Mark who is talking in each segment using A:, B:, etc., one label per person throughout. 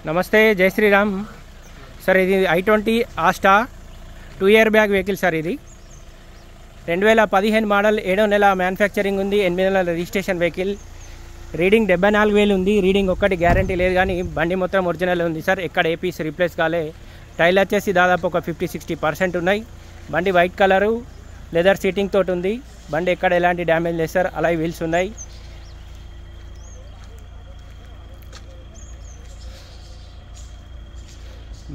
A: నమస్తే, జై శ్రీరామ్ సార్. ఇది i20 Asta 2 year bag vehicle sir. ఇది 2015 మోడల్, 7వ నెల మ్యానుఫ్యాక్చరింగ్ ఉంది, 8 నెలల రిజిస్ట్రేషన్ వెహికల్. రీడింగ్ 74,000 ఉంది. రీడింగ్ ఒక్కటి గ్యారంటీ లేదు, కానీ బండి మొత్తం ఒరిజినల్ ఉంది సార్. ఎక్కడ ఏపీస్ రీప్లేస్ కాలే. టైల్ వచ్చేసి దాదాపు ఒక 50-60% ఉన్నాయి. బండి వైట్ కలరు, లెదర్ సీటింగ్ తోటి ఉంది. బండి ఎక్కడ ఎలాంటి డ్యామేజ్ లేదు సార్. అలా వీల్స్ ఉన్నాయి.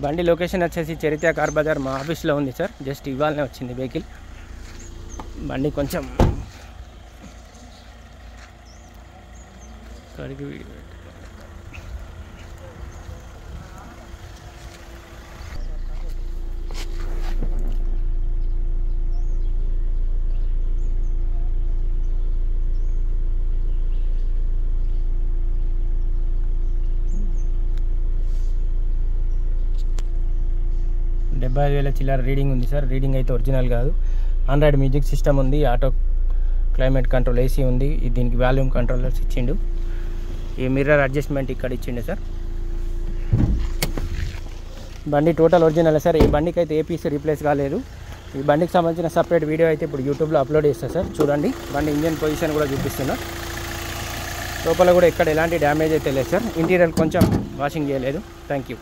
A: బండి లొకేషన్ వచ్చేసి చరిత్ర కార్ బజార్ మా ఆఫీస్లో ఉంది సార్. జస్ట్ ఇవాళనే వచ్చింది వెహికల్. బండి కొంచెం కడిగి $75,000 చిల్లర రీడింగ్ ఉంది సార్. రీడింగ్ అయితే ఒరిజినల్ కాదు. ఆండ్రాయిడ్ మ్యూజిక్ సిస్టమ్ ఉంది, ఆటో క్లైమేట్ కంట్రోల్ ఏసీ ఉంది. దీనికి వాల్యూమ్ కంట్రోలర్స్ ఇచ్చిండు. ఈ మిర్రర్ అడ్జస్ట్మెంట్ ఇక్కడ ఇచ్చిండు సార్. బండి టోటల్ ఒరిజినల్ సార్. ఈ బండికి అయితే ఏపీసీ రీప్లేస్ కాలేదు. ఈ బండికి సంబంధించిన సపరేట్ వీడియో అయితే ఇప్పుడు యూట్యూబ్లో అప్లోడ్ చేస్తా సార్. చూడండి, బండి ఇంజన్ పొజిషన్ కూడా చూపిస్తున్నా. లోపల కూడా ఎక్కడ ఎలాంటి డ్యామేజ్ అయితే లేదు సార్. ఇంటీరియర్ కొంచెం వాషింగ్ చేయలేదు. Thank you.